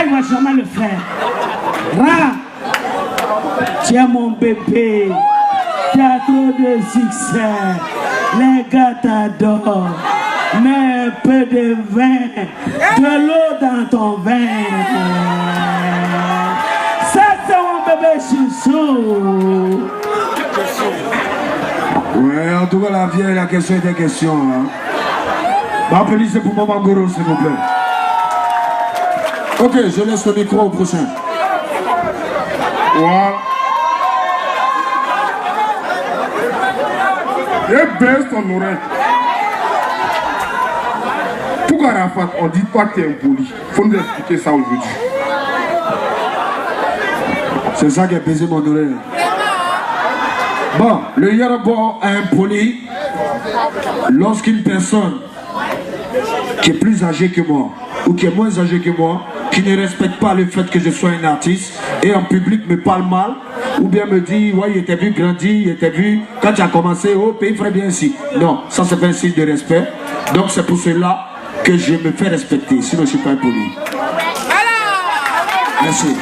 il va jamais le faire. Ra, tu es mon bébé. Tu as trop de succès. Les gars t'adorent. Mets un peu de vin, de l'eau dans ton vin. Ça, c'est mon bébé chouchou. Ouais, en tout cas, la vieille, la question est des questions. Hein. Applaudissez pour Maman Goro, s'il vous plaît. Ok, je laisse le micro au prochain. Voilà. Et baisse ton oreille. Pourquoi Arafat, on dit toi que tu es impoli? Il faut nous expliquer ça aujourd'hui. C'est ça qui a baisé mon oreille. Bon, le Yoruba est impoli lorsqu'une personne qui est plus âgée que moi ou qui est moins âgée que moi, qui ne respecte pas le fait que je sois un artiste et en public me parle mal ou bien me dit ouais, il était vu grandir, il était vu quand tu as commencé, oh, pays ferait bien ici. Non, ça c'est pas un signe de respect. Donc c'est pour cela que je me fais respecter, sinon je ne suis pas impoli. Merci.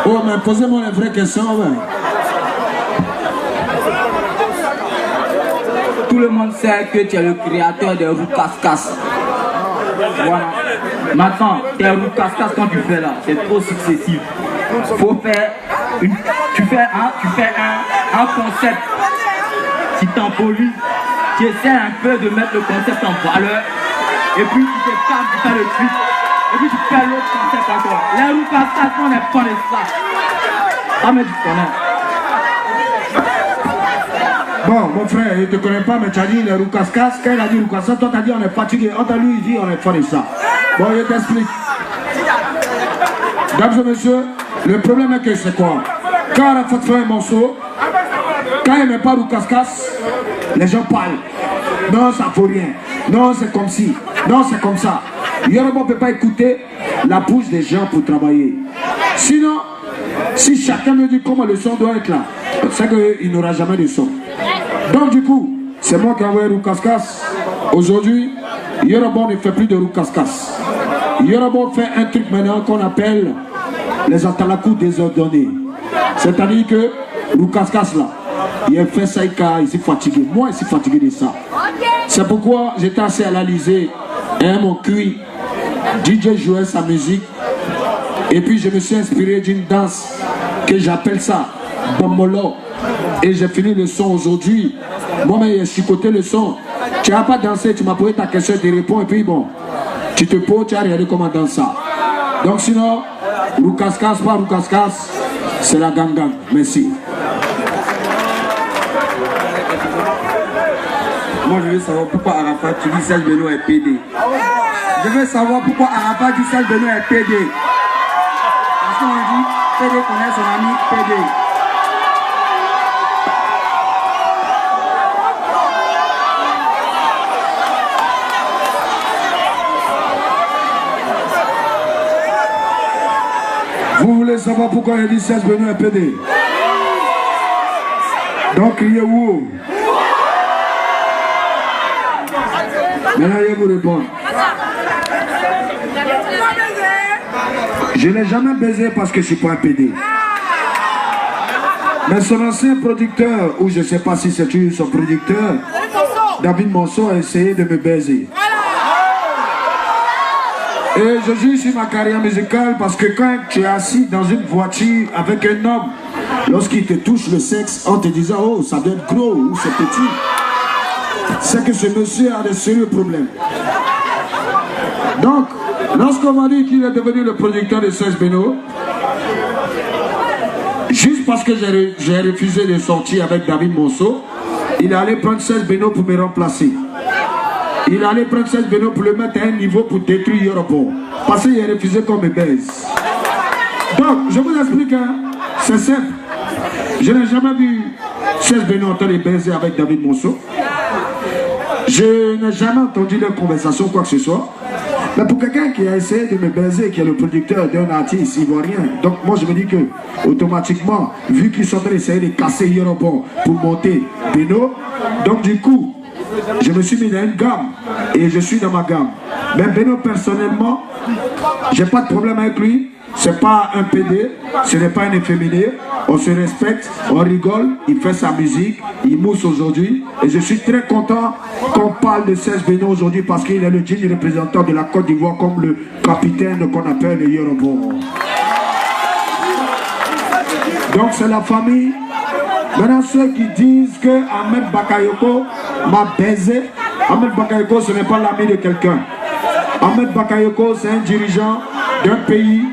Oh, mais posez-moi les vraies questions. Ouais. Tout le monde sait que tu es le créateur des roues casse-casse. Voilà. Maintenant, tes roues casse-casse quand tu fais là, c'est trop successif. Faut faire une... Tu fais un concept. Tu t'empolis, tu essaies un peu de mettre le concept en valeur. Et puis tu te calmes, tu fais le truc. Et puis tu fais l'autre concept encore. Les roues casse-casse, on est pas de ça. Ah mais tu connais. Bon, mon frère, il ne te connaît pas, mais tu as dit les roues casse-casse. Quand il a dit roues casse-casse, toi tu as dit on est fatigué. Lui, il dit on est fan de ça. Bon, je t'explique. Dames et messieurs, le problème est que c'est quoi? Quand Arafat fait un morceau, quand il ne met pas roues casse-casse, les gens parlent. Non, ça vaut rien. Non, c'est comme ci. Non, c'est comme ça. Yoruba ne peut pas écouter la bouche des gens pour travailler. Sinon, si chacun me dit comment le son doit être là, c'est qu'il n'aura jamais de son. Donc du coup, c'est moi qui ai envoyé roue casse-casse. Aujourd'hui, Yoruba ne fait plus de roue casse-casse. Yoruba fait un truc maintenant qu'on appelle les atalakou désordonnés. C'est-à-dire que roue casse-casse là, il a fait ça, il s'est fatigué. Moi, il s'est fatigué de ça. C'est pourquoi j'étais assez à l'Alizé, mon cuit, DJ jouait sa musique. Et puis je me suis inspiré d'une danse que j'appelle ça Bomolo. Et j'ai fini le son aujourd'hui. Moi-même, j'ai chicoté le son. Tu n'as pas dansé, tu m'as posé ta question, tu réponds. Et puis bon, tu te poses, tu as regardé comment danser ça. Donc sinon, roue casse-casse, pas roue casse-casse, c'est la gang-gang. Merci. Moi je veux savoir pourquoi Arafat tu dis Serge Benoît est PD. Je veux savoir pourquoi Arafat dit Serge Benoît est PD. Parce qu'on dit PD connaît son ami PD. Vous voulez savoir pourquoi il dit Serge Benoît est PD? Donc criez où? Maintenant, je vais vous répondre. Je ne l'ai jamais baisé parce que je ne suis pas un PD. Mais son ancien producteur, ou je ne sais pas si c'est son producteur, David Monceau, a essayé de me baiser. Et je juge sur ma carrière musicale parce que quand tu es assis dans une voiture avec un homme, lorsqu'il te touche le sexe, en te disant oh ça doit être gros ou c'est petit, c'est que ce monsieur a de sérieux problèmes. Donc, lorsqu'on m'a dit qu'il est devenu le producteur de Serge Benoît, juste parce que j'ai refusé de sortir avec David Monceau, il allait prendre Serge Benoît pour me remplacer. Il allait prendre Serge Benoît pour le mettre à un niveau pour détruire Yoruba. Parce qu'il a refusé qu'on me baise. Donc, je vous explique, hein, c'est simple. Je n'ai jamais vu Serge Benoît en train de baiser avec David Monceau. Je n'ai jamais entendu leur conversation, quoi que ce soit. Mais pour quelqu'un qui a essayé de me baiser, qui est le producteur d'un artiste ivoirien, donc moi je me dis que, automatiquement, vu qu'ils sont en train d'essayer de casser Yoruba pour monter Benoît, donc du coup, je me suis mis dans une gamme et je suis dans ma gamme. Mais Beno, personnellement, j'ai pas de problème avec lui. C'est pas un PD, ce n'est pas un efféminé. On se respecte, on rigole, il fait sa musique, il mousse aujourd'hui. Et je suis très content qu'on parle de Serge Beno aujourd'hui parce qu'il est le digne représentant de la Côte d'Ivoire comme le capitaine qu'on appelle le Yorobo. Donc c'est la famille. Maintenant ceux qui disent que Ahmed Bakayoko m'a baisé, Ahmed Bakayoko ce n'est pas l'ami de quelqu'un. Ahmed Bakayoko c'est un dirigeant d'un pays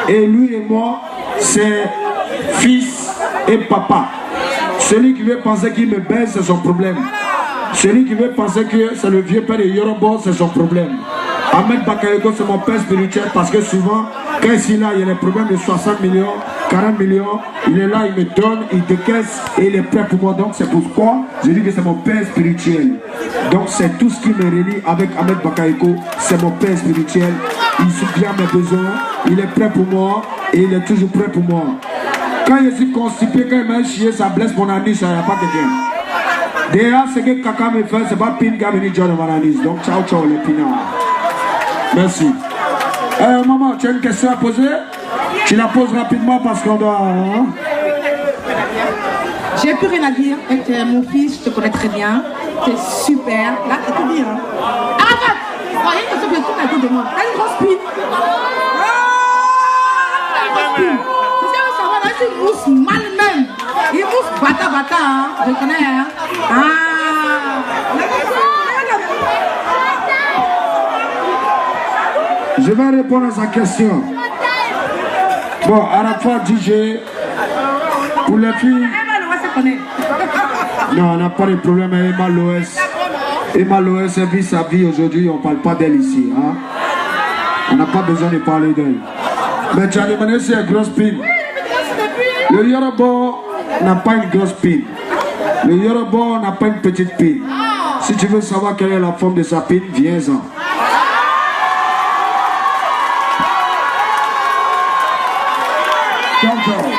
et lui et moi c'est fils et papa. Celui qui veut penser qu'il me baise c'est son problème. Celui qui veut penser que c'est le vieux père de Yorobo c'est son problème. Ahmed Bakayoko c'est mon père spirituel parce que souvent quand il est là il y a des problèmes de 60 millions, 40 millions, il est là, il me donne, il décaisse et il est prêt pour moi. Donc c'est pourquoi je dis que c'est mon père spirituel. Donc c'est tout ce qui me relie avec Ahmed Bakayoko, c'est mon père spirituel. Il soutient mes besoins, il est prêt pour moi et il est toujours prêt pour moi. Quand je suis constipé, quand il m'a chié, ça blesse mon anis, ça n'y a pas quelqu'un. Déjà, ce que Kaka me fait, c'est pas Pinga Mini John de mon anis. Donc ciao ciao les pinards. Merci. Maman, tu as une question à poser? Tu la poses rapidement parce qu'on doit... Hein? J'ai plus rien à dire. Mon fils, je te connais très bien. T'es super. Là, t'es tout bien. Arafat! Voyez que ce que tout à côté de moi. T'as une grosse pine. Parce que ça va, là, tu mousses mal même. Il mousse bata bata, hein. Je connais, hein. Je vais répondre à sa question. Bon, Arafat DJ, pour les filles... Non, on n'a pas de problème avec Emma Loès. Emma Loès vit sa vie aujourd'hui, on ne parle pas d'elle ici. Hein? On n'a pas besoin de parler d'elle. Mais tu as demandé si elle a une grosse pine. Le Yorobo n'a pas une grosse pine. Le Yorobo n'a pas une petite pine. Si tu veux savoir quelle est la forme de sa pine, viens-en. Ciao, ciao.